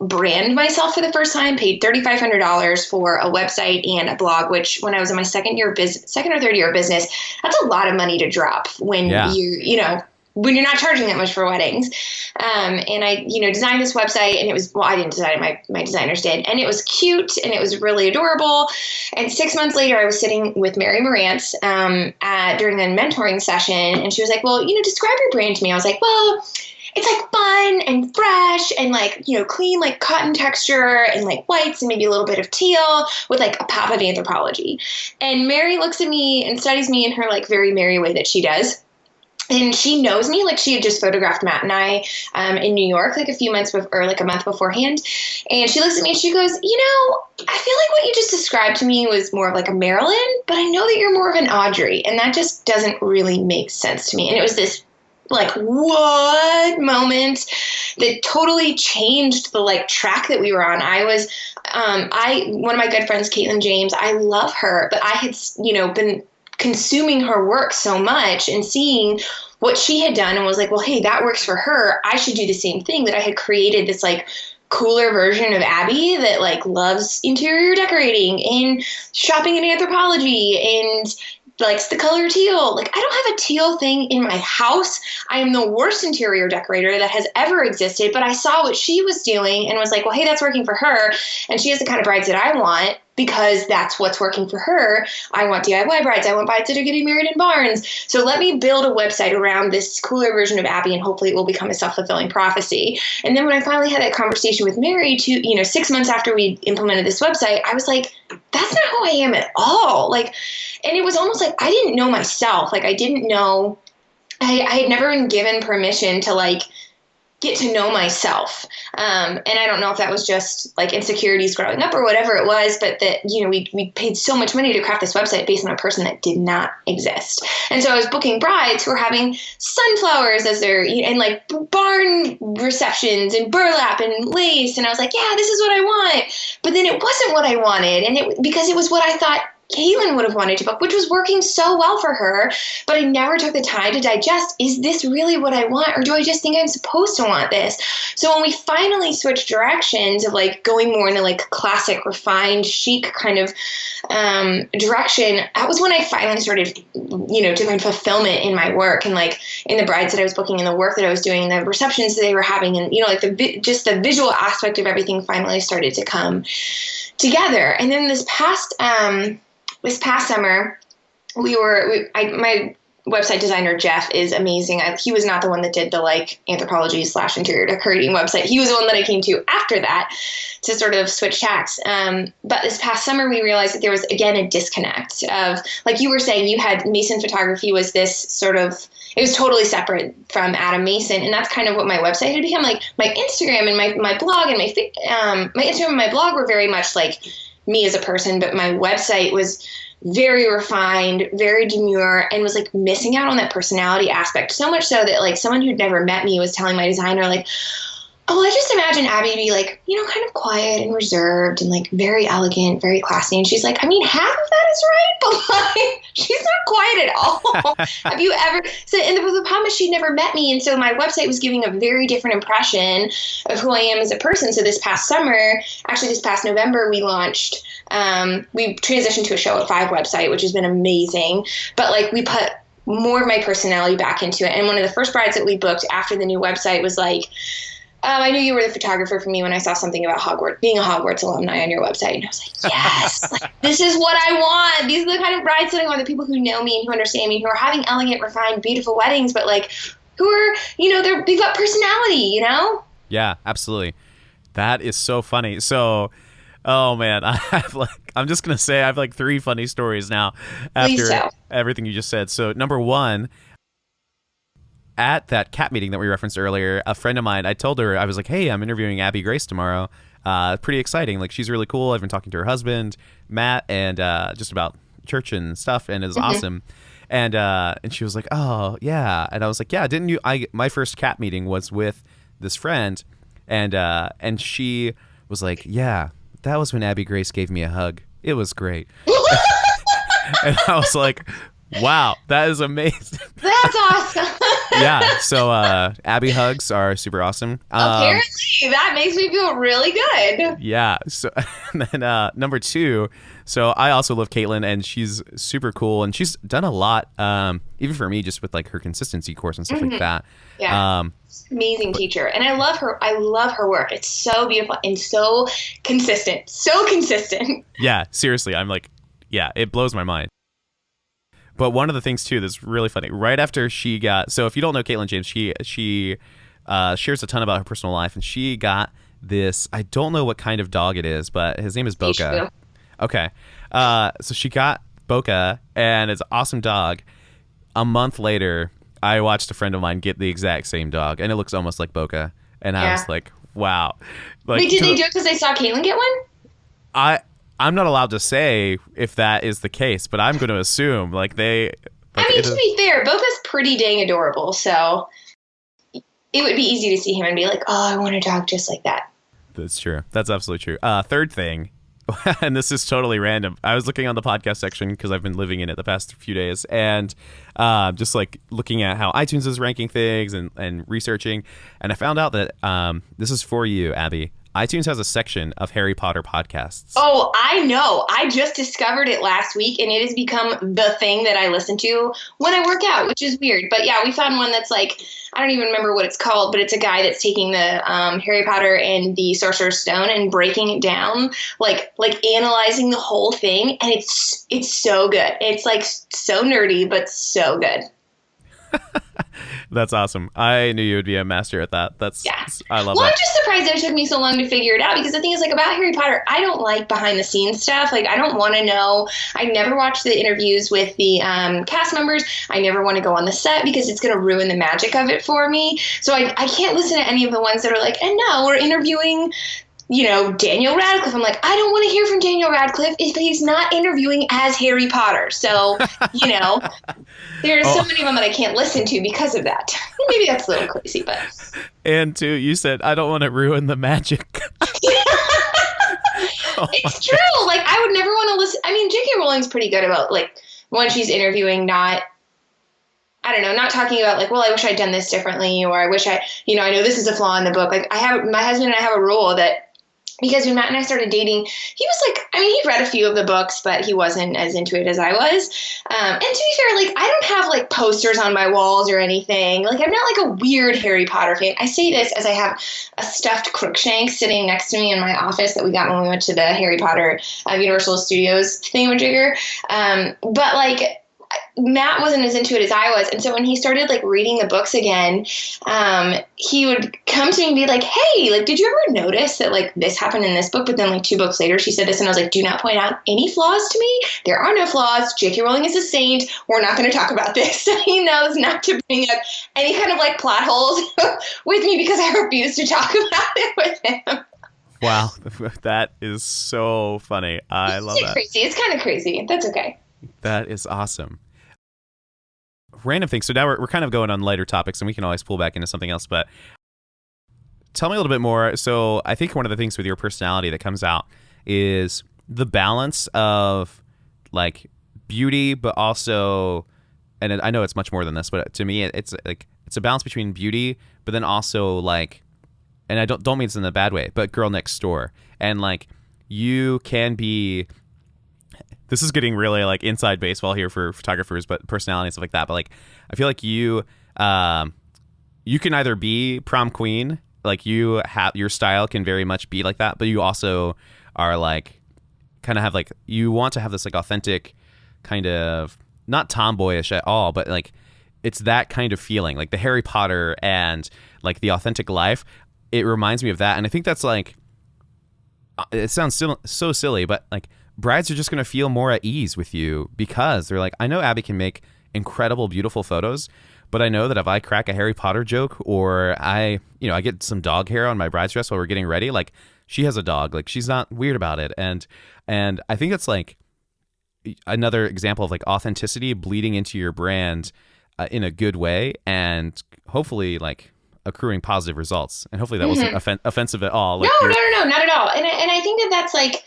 brand myself for the first time, paid $3,500 for a website and a blog, which when I was in my second or third year of business, that's a lot of money to drop when when you're not charging that much for weddings. And I, designed this website, and it was, I didn't design it, my designers did. And it was cute, and it was really adorable. And 6 months later, I was sitting with Mary Morantz during a mentoring session, and she was like, well, describe your brand to me. I was like, well, it's fun and fresh and clean, cotton texture and whites and maybe a little bit of teal with a pop of anthropology. And Mary looks at me and studies me in her very Mary way that she does. And she knows me, she had just photographed Matt and I in New York a few months before, or a month beforehand. And she looks at me and she goes, I feel like what you just described to me was more of a Marilyn, but I know that you're more of an Audrey. And that just doesn't really make sense to me. And it was this what moment that totally changed the track that we were on. I was, one of my good friends, Caitlin James, I love her, but I had, been consuming her work so much and seeing what she had done and was like, well, hey, that works for her. I should do the same thing. That I had created this cooler version of Abby that loves interior decorating and shopping in anthropology and likes the color teal. I don't have a teal thing in my house. I am the worst interior decorator that has ever existed, but I saw what she was doing and was like, well, hey, that's working for her. And she has the kind of brides that I want because that's what's working for her. I want DIY brides. I want brides that are getting married in barns. So let me build a website around this cooler version of Abby, and hopefully it will become a self-fulfilling prophecy. And then when I finally had that conversation with Mary 6 months after we implemented this website, I was like, that's not who I am at all. And it was almost I didn't know myself. I didn't know, I had never been given permission to get to know myself. And I don't know if that was just insecurities growing up or whatever it was, but that, we paid so much money to craft this website based on a person that did not exist. And so I was booking brides who were having sunflowers as their, and barn receptions and burlap and lace. And I was like, yeah, this is what I want. But then it wasn't what I wanted. And because it was what I thought Caitlin would have wanted to book, which was working so well for her, but I never took the time to digest, is this really what I want, or do I just think I'm supposed to want this? So when we finally switched directions of going more in the classic, refined, chic kind of direction, that was when I finally started, to find fulfillment in my work and in the brides that I was booking and the work that I was doing, the receptions that they were having, and just the visual aspect of everything finally started to come together. And then this past summer, my website designer, Jeff, is amazing. He was not the one that did the anthropology / interior decorating website. He was the one that I came to after that to sort of switch tacks. But this past summer, we realized that there was, again, a disconnect of, you were saying, you had Mason Photography was this sort of, it was totally separate from Adam Mason. And that's kind of what my website had become. My Instagram and my blog and my Instagram and my blog were very much me as a person, but my website was very refined, very demure, and was missing out on that personality aspect. So much so that someone who'd never met me was telling my designer oh, I just imagine Abby to be kind of quiet and reserved and very elegant, very classy. And she's like, I mean, half of that is right, but she's not quiet at all. Have you ever? So, and the problem is she'd never met me. And so my website was giving a very different impression of who I am as a person. So this past November, we launched, we transitioned to a Show at 5 website, which has been amazing. But we put more of my personality back into it. And one of the first brides that we booked after the new website was I knew you were the photographer for me when I saw something about Hogwarts, being a Hogwarts alumni on your website. And I was like, yes, like, this is what I want. These are the kind of brides that I want, the people who know me and who understand me, who are having elegant, refined, beautiful weddings, but like, who are, they've got personality, Yeah, absolutely. That is so funny. So, oh man, I'm just going to say I have like 3 funny stories now after everything you just said. So number 1, at that cat meeting that we referenced earlier, a friend of mine, I told her, I was like, hey, I'm interviewing Abby Grace tomorrow. Pretty exciting. Like, she's really cool. I've been talking to her husband, Matt, and just about church and stuff, and it's awesome. And she was like, oh, yeah. And I was like, yeah, didn't you? My first cat meeting was with this friend, and she was like, yeah, that was when Abby Grace gave me a hug. It was great. And I was like, wow, that is amazing. That's awesome. Yeah, so Abby hugs are super awesome. Apparently, that makes me feel really good. Yeah, so and then number 2, so I also love Caitlin, and she's super cool, and she's done a lot, even for me, just with like her consistency course and stuff like that. Yeah, amazing teacher, and I love her. I love her work. It's so beautiful and so consistent. So consistent. Yeah, seriously, I'm like, yeah, it blows my mind. But one of the things, too, that's really funny, right after she got... So if you don't know Caitlin James, she shares a ton about her personal life, and she got this... I don't know what kind of dog it is, but his name is Boca. Okay. So she got Boca, and it's an awesome dog. A month later, I watched a friend of mine get the exact same dog, and it looks almost like Boca. And I was like, wow. Like, wait, did they do it because they saw Caitlin get one? I'm not allowed to say if that is the case, but I'm going to assume like they. Like, I mean, to be fair, Boca's pretty dang adorable, so it would be easy to see him and be like, "Oh, I want a dog just like that." That's true. That's absolutely true. Third thing, and this is totally random. I was looking on the podcast section because I've been living in it the past few days, and just like looking at how iTunes is ranking things and researching, and I found out that this is for you, Abby. iTunes has a section of Harry Potter podcasts. Oh, I know. I just discovered it last week, and it has become the thing that I listen to when I work out, which is weird. But yeah, we found one that's like, I don't even remember what it's called, but it's a guy that's taking the Harry Potter and the Sorcerer's Stone and breaking it down, like analyzing the whole thing, and it's so good. It's like so nerdy, but so good. That's awesome. I knew you would be a master at that. I love that. I'm just surprised that it took me so long to figure it out, because the thing is, like, about Harry Potter, I don't like behind the scenes stuff. Like, I don't want to know. I never watch the interviews with the cast members. I never want to go on the set because it's going to ruin the magic of it for me. So I can't listen to any of the ones that are like, and now we're interviewing Daniel Radcliffe. I'm like, I don't want to hear from Daniel Radcliffe if he's not interviewing as Harry Potter. So, there are so many of them that I can't listen to because of that. Maybe that's a little crazy, but. And two, you said, I don't want to ruin the magic. It's true. God. Like, I would never want to listen. I mean, J.K. Rowling's pretty good about, like, when she's interviewing, not talking about, like, well, I wish I'd done this differently, or I wish I know this is a flaw in the book. Like, my husband and I have a rule that, because when Matt and I started dating, he was like, I mean, he'd read a few of the books, but he wasn't as into it as I was. And to be fair, like, I don't have, like, posters on my walls or anything. Like, I'm not, like, a weird Harry Potter fan. I say this as I have a stuffed Crookshank sitting next to me in my office that we got when we went to the Harry Potter Universal Studios thingamajigger. But, like, Matt wasn't as into it as I was. And so when he started, like, reading the books again, he would come to me and be like, hey, like, did you ever notice that, like, this happened in this book, but then, like, 2 books later she said this? And I was like, do not point out any flaws to me. There are no flaws. J.K. Rowling is a saint. We're not going to talk about this. So he knows not to bring up any kind of, like, plot holes with me, because I refuse to talk about it with him. Wow. That is so funny. I love that. Crazy. It's kind of crazy. That's okay. That is awesome. Random things. So now we're kind of going on lighter topics, and we can always pull back into something else. But tell me a little bit more. So I think one of the things with your personality that comes out is the balance of, like, beauty, but also, and I know it's much more than this, but to me, it's a balance between beauty, but then also, like, and I don't mean this in a bad way, but girl next door, and, like, you can be. This is getting really, like, inside baseball here for photographers, but personality and stuff like that. But, like, I feel like you can either be prom queen, like you have your style can very much be like that, but you also are like kind of have like you want to have this like authentic kind of not tomboyish at all, but like it's that kind of feeling, like the Harry Potter and like the authentic life. It reminds me of that, and I think that's like it sounds so silly, but like brides are just going to feel more at ease with you because they're like, I know Abby can make incredible, beautiful photos, but I know that if I crack a Harry Potter joke or I get some dog hair on my bride's dress while we're getting ready, like she has a dog, like she's not weird about it. And I think it's like another example of like authenticity bleeding into your brand in a good way and hopefully like accruing positive results. And hopefully that wasn't offensive at all. Like no, not at all. And I think that that's like,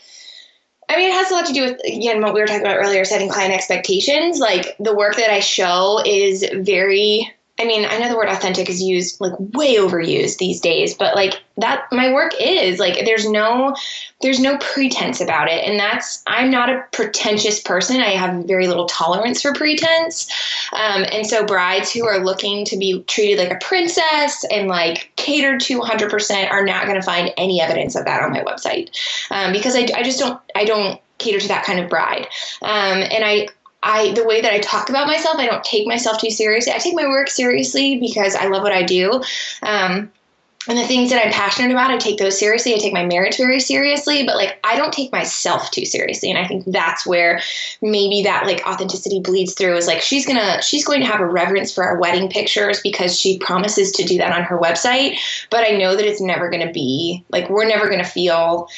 I mean, it has a lot to do with, again, what we were talking about earlier, setting client expectations. Like the work that I show is very, I mean, I know the word authentic is used like way overused these days, but like that, my work is like, there's no pretense about it. And I'm not a pretentious person. I have very little tolerance for pretense. And so brides who are looking to be treated like a princess and like catered to 100% are not going to find any evidence of that on my website. Because I don't cater to that kind of bride. And the way that I talk about myself, I don't take myself too seriously. I take my work seriously because I love what I do. And the things that I'm passionate about, I take those seriously. I take my marriage very seriously, but like, I don't take myself too seriously. And I think that's where maybe that like authenticity bleeds through is like, she's going to have a reverence for our wedding pictures because she promises to do that on her website. But I know that it's never going to be like, we're never going to feel,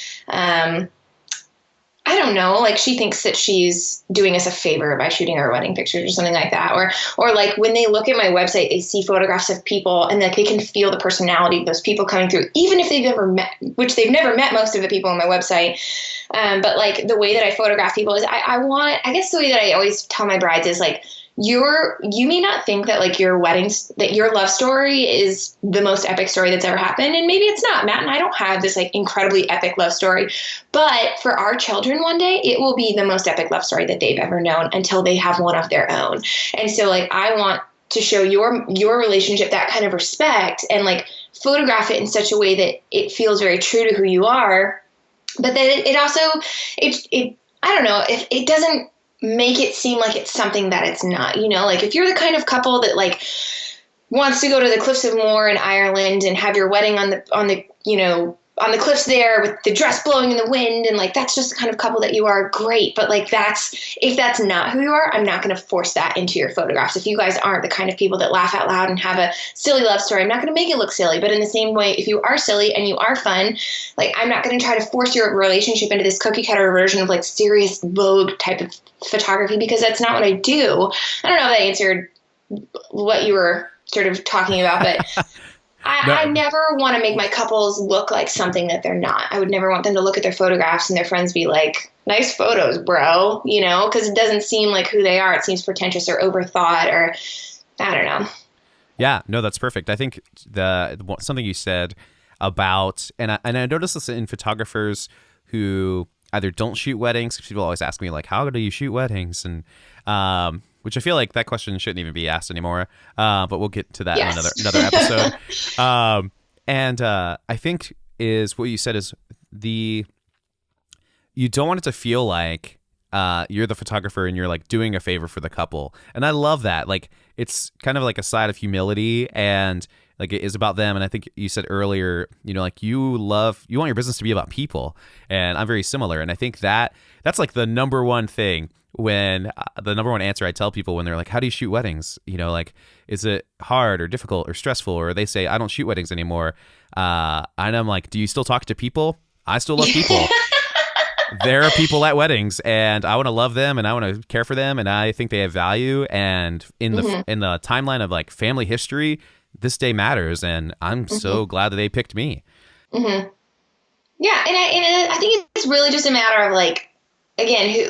I don't know, like she thinks that she's doing us a favor by shooting our wedding pictures or something like that. Or like when they look at my website, they see photographs of people and like they can feel the personality of those people coming through, even if they've never met, which they've never met most of the people on my website. But like the way that I photograph people is I guess the way that I always tell my brides is like, you may not think that like that your love story is the most epic story that's ever happened. And maybe it's not. Matt and I don't have this like incredibly epic love story, but for our children one day, it will be the most epic love story that they've ever known until they have one of their own. And so like, I want to show your relationship that kind of respect and like photograph it in such a way that it feels very true to who you are. But then it also, I don't know, if it doesn't make it seem like it's something that it's not, like if you're the kind of couple that like wants to go to the Cliffs of Moher in Ireland and have your wedding on the cliffs there with the dress blowing in the wind and like that's just the kind of couple that you are, great. But like if that's not who you are, I'm not going to force that into your photographs. If you guys aren't the kind of people that laugh out loud and have a silly love story, I'm not going to make it look silly. But in the same way, if you are silly and you are fun, like I'm not going to try to force your relationship into this cookie cutter version of like serious Vogue type of photography because that's not what I do. I don't know if that answered what you were sort of talking about, but I never want to make my couples look like something that they're not. I would never want them to look at their photographs and their friends be like, nice photos, bro, because it doesn't seem like who they are. It seems pretentious or overthought or I don't know. Yeah, no, that's perfect. I think something you said about, and I noticed this in photographers who either don't shoot weddings, because people always ask me like, how do you shoot weddings? And which I feel like that question shouldn't even be asked anymore. But we'll get to that in another episode. And I think is what you said is you don't want it to feel like you're the photographer and you're like doing a favor for the couple. And I love that. Like it's kind of like a side of humility and like it is about them. And I think you said earlier, like you want your business to be about people. And I'm very similar. And I think that's like the number one thing when the number one answer I tell people when they're like, how do you shoot weddings? Like, is it hard or difficult or stressful? Or they say, I don't shoot weddings anymore. And I'm like, do you still talk to people? I still love people. There are people at weddings and I want to love them and I want to care for them. And I think they have value. And in the timeline of like family history, this day matters. And I'm so glad that they picked me. Mm-hmm. Yeah. And I think it's really just a matter of like, again,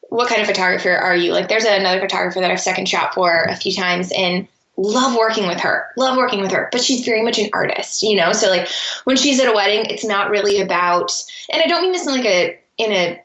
what kind of photographer are you? Like there's another photographer that I've second shot for a few times and love working with her, but she's very much an artist, So like when she's at a wedding, it's not really about, and I don't mean this in a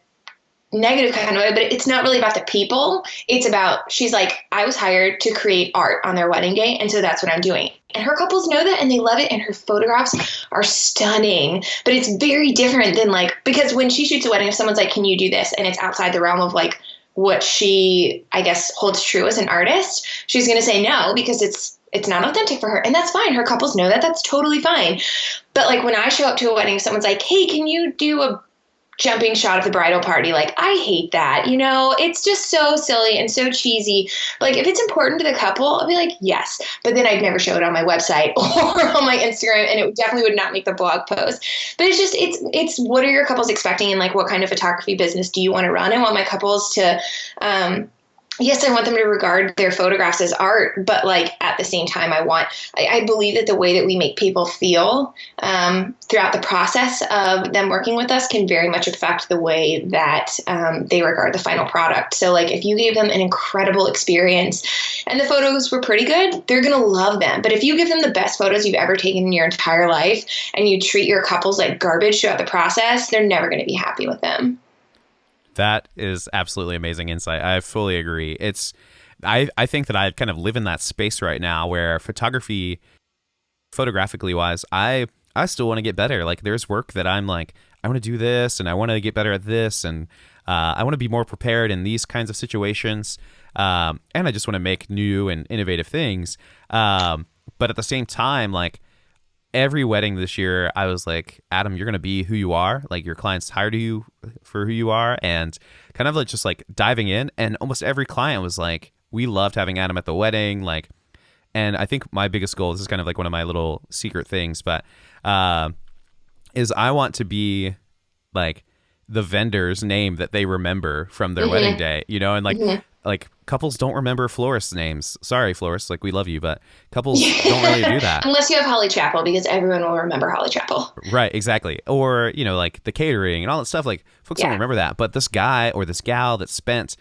negative kind of way, but it's not really about the people. It's about, she's like, I was hired to create art on their wedding day. And so that's what I'm doing. And her couples know that and they love it. And her photographs are stunning. But it's very different than like, because when she shoots a wedding, if someone's like, can you do this? And it's outside the realm of like what she, I guess, holds true as an artist, she's going to say no because it's not authentic for her. And that's fine. Her couples know that. That's totally fine. But like when I show up to a wedding, someone's like, hey, can you do a jumping shot of the bridal party? Like, I hate that. You know, it's just so silly and so cheesy. Like, if it's important to the couple, I'll be like, yes. But then I'd never show it on my website or on my Instagram, and it definitely would not make the blog post. But it's just, it's what are your couples expecting, and like, what kind of photography business do you want to run? I want my couples to, yes, I want them to regard their photographs as art, but like at the same time, I believe that the way that we make people feel throughout the process of them working with us can very much affect the way that they regard the final product. So like if you gave them an incredible experience and the photos were pretty good, they're going to love them. But if you give them the best photos you've ever taken in your entire life and you treat your couples like garbage throughout the process, they're never going to be happy with them. That is absolutely amazing insight. I fully agree. I think that I kind of live in that space right now where photographically wise, I still want to get better. Like there's work that I'm like, I want to do this and I want to get better at this. And I want to be more prepared in these kinds of situations. And I just want to make new and innovative things. But at the same time, like, every wedding this year, I was like, Adam, you're going to be who you are. Like your clients hired you for who you are, and kind of like just like diving in. And almost every client was like, we loved having Adam at the wedding. Like, and I think my biggest goal, this is kind of like one of my little secret things, but is I want to be like the vendor's name that they remember from their wedding day, you know, and like, like couples don't remember florists' names. Sorry, florists, like we love you, but couples don't really do that. Unless you have Holly Chapel, because everyone will remember Holly Chapel. Right, exactly. Or, you know, like the catering and all that stuff, like folks don't remember that. But this guy or this gal that spent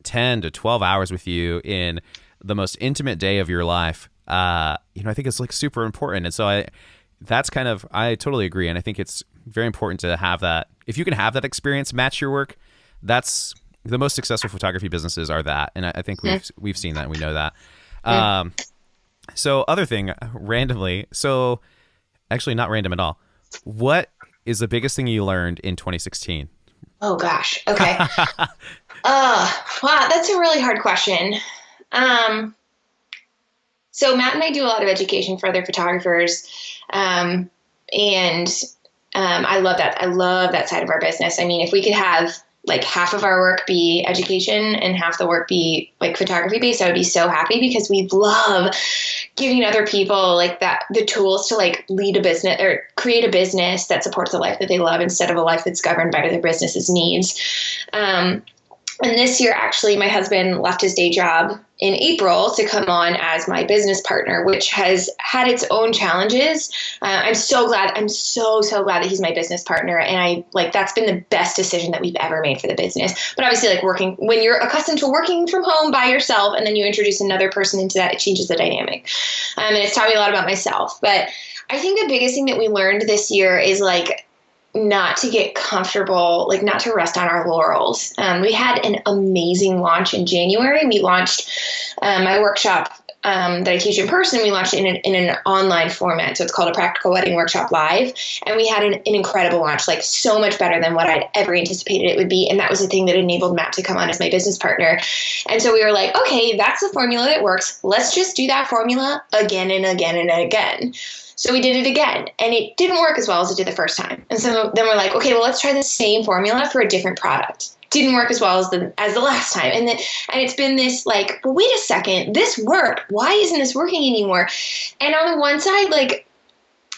10 to 12 hours with you in the most intimate day of your life, you know, I think it's like super important. And so I totally agree. And I think it's very important to have that. If you can have that experience match your work, that's the most successful photography businesses are that. And I think we've seen that and we know that. So other thing, randomly, so actually not random at all. What is the biggest thing you learned in 2016? Oh gosh. Okay. Wow. That's a really hard question. So Matt and I do a lot of education for other photographers. And I love that. I love that side of our business. I mean, if we could have like half of our work be education and half the work be like photography based, I would be so happy, because we love giving other people like that, the tools to like lead a business or create a business that supports a life that they love instead of a life that's governed by their business's needs. And this year, actually, my husband left his day job in April to come on as my business partner, which has had its own challenges. I'm so glad. I'm so glad that he's my business partner. And that's been the best decision that we've ever made for the business. But obviously, like when you're accustomed to working from home by yourself and then you introduce another person into that, it changes the dynamic. And it's taught me a lot about myself. But I think the biggest thing that we learned this year is like, not to get comfortable, like not to rest on our laurels. We had an amazing launch in January. We launched my workshop that I teach in person. We launched it in an online format. So it's called a Practical Wedding Workshop Live. And we had an incredible launch, like so much better than what I'd ever anticipated it would be. And that was the thing that enabled Matt to come on as my business partner. And so we were like, okay, that's the formula that works. Let's just do that formula again and again and again. So we did it again, and it didn't work as well as it did the first time. And so then we're like, okay, well, let's try the same formula for a different product. Didn't work as well as the last time. And it's been this like, well, wait a second, this worked. Why isn't this working anymore? And on the one side, like,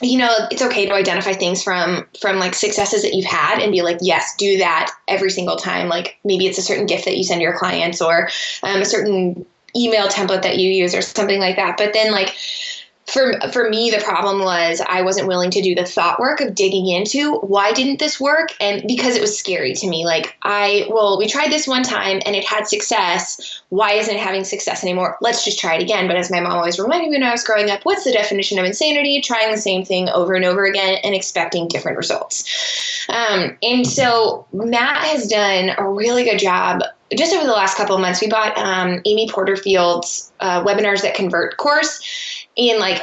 you know, it's okay to identify things from like successes that you've had and be like, yes, do that every single time. Like maybe it's a certain gift that you send your clients or a certain email template that you use or something like that. But then like, For me, the problem was I wasn't willing to do the thought work of digging into why didn't this work? And because it was scary to me, like we tried this one time and it had success. Why isn't it having success anymore? Let's just try it again. But as my mom always reminded me when I was growing up, what's the definition of insanity? Trying the same thing over and over again and expecting different results. And so Matt has done a really good job. Just over the last couple of months, we bought Amy Porterfield's Webinars That Convert course. And like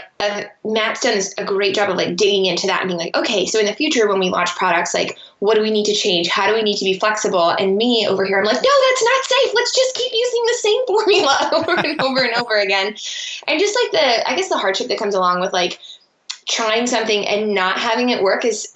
Matt's done a great job of like digging into that and being like, okay, so in the future when we launch products, like what do we need to change? How do we need to be flexible? And me over here, I'm like, no, that's not safe. Let's just keep using the same formula over and over and over again. And just like I guess the hardship that comes along with like trying something and not having it work as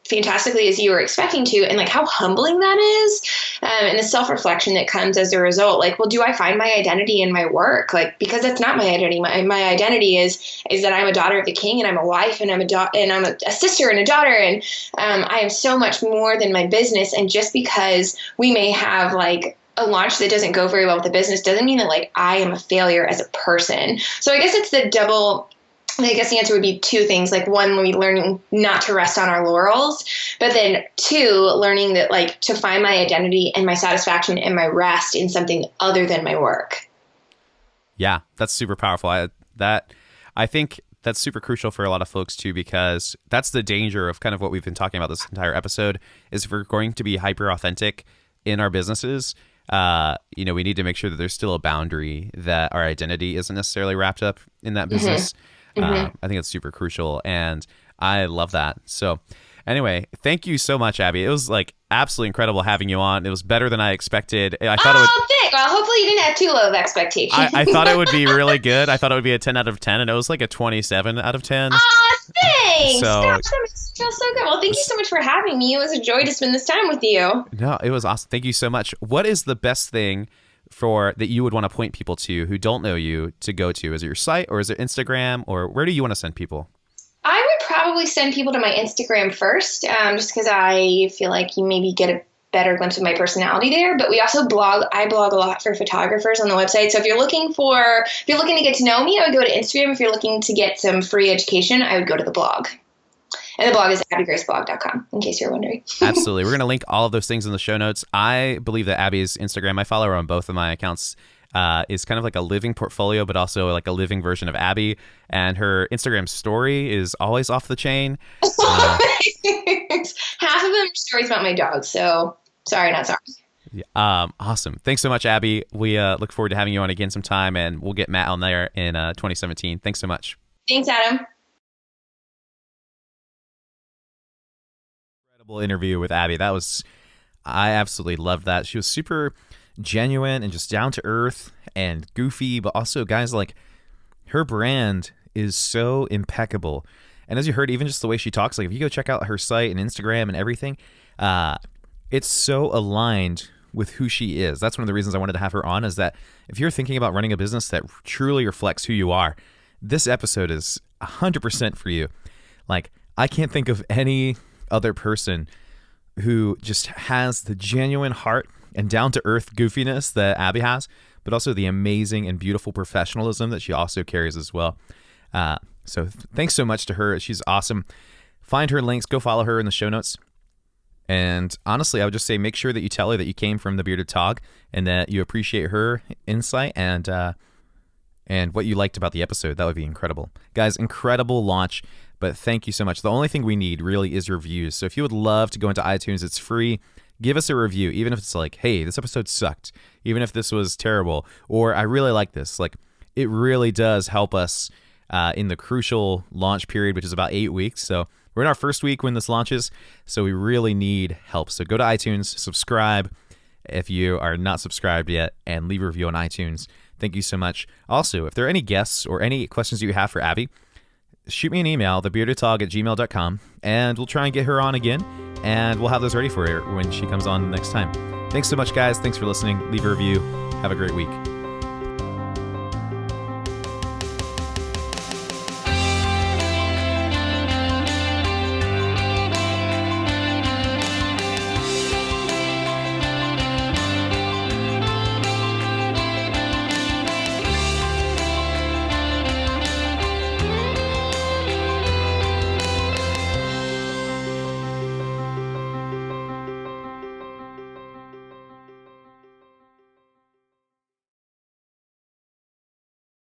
fantastically as you were expecting to, and like how humbling that is, and the self-reflection that comes as a result. Like, well, do I find my identity in my work? Like, because that's not my identity. My identity is that I'm a daughter of the king, and I'm a wife, and I'm a sister and a daughter, and I am so much more than my business. And just because we may have like a launch that doesn't go very well with the business doesn't mean that like I am a failure as a person. So I guess it's I guess the answer would be two things. Like one, we learning not to rest on our laurels, but then two, learning that like to find my identity and my satisfaction and my rest in something other than my work. Yeah, that's super powerful. I think that's super crucial for a lot of folks too, because that's the danger of kind of what we've been talking about this entire episode is if we're going to be hyper authentic in our businesses, we need to make sure that there's still a boundary, that our identity isn't necessarily wrapped up in that business. I think it's super crucial, and I love that. So anyway, thank you so much, Abby. It was like absolutely incredible having you on. It was better than I expected. I thought thanks. Well, hopefully you didn't have too low of expectations. I thought it would be really good. I thought it would be a 10 out of 10, and it was like a 27 out of 10. Thanks. So, that makes me feel so good. Well, thank you so much for having me. It was a joy to spend this time with you. No, it was awesome. Thank you so much. What is the best thing that you would want to point people to who don't know you to go to? Is it your site, or is it Instagram, or where do you want to send people? I would probably send people to my Instagram first, just because I feel like you maybe get a better glimpse of my personality there. But we also blog. I blog a lot for photographers on the website. So if you're looking to get to know me, I would go to Instagram. If you're looking to get some free education, I would go to the blog. And the blog is abbygraceblog.com, in case you're wondering. Absolutely. We're going to link all of those things in the show notes. I believe that Abby's Instagram, I follow her on both of my accounts, is kind of like a living portfolio, but also like a living version of Abby. And her Instagram story is always off the chain. Half of them are stories about my dog. So sorry, not sorry. Yeah, awesome. Thanks so much, Abby. We look forward to having you on again sometime, and we'll get Matt on there in 2017. Thanks so much. Thanks, Adam. Interview with Abby. I absolutely loved that. She was super genuine and just down to earth and goofy, but also, guys, like, her brand is so impeccable. And as you heard, even just the way she talks, like if you go check out her site and Instagram and everything, it's so aligned with who she is. That's one of the reasons I wanted to have her on, is that if you're thinking about running a business that truly reflects who you are, this episode is 100% for you. Like, I can't think of any other person who just has the genuine heart and down-to-earth goofiness that Abby has, but also the amazing and beautiful professionalism that she also carries as well. So thanks so much to her. She's awesome. Find her links. Go follow her in the show notes. And honestly, I would just say make sure that you tell her that you came from the Bearded Tog and that you appreciate her insight and what you liked about the episode. That would be incredible. Guys, incredible launch. But thank you so much. The only thing we need really is reviews. So if you would love to go into iTunes, it's free. Give us a review, even if it's like, hey, this episode sucked, even if this was terrible, or I really like this. Like, it really does help us in the crucial launch period, which is about 8 weeks. So we're in our first week when this launches, so we really need help. So go to iTunes, subscribe if you are not subscribed yet, and leave a review on iTunes. Thank you so much. Also, if there are any guests or any questions you have for Abby, shoot me an email, thebeardedtog@gmail.com, and we'll try and get her on again, and we'll have those ready for her when she comes on next time. Thanks so much, guys. Thanks for listening. Leave a review. Have a great week.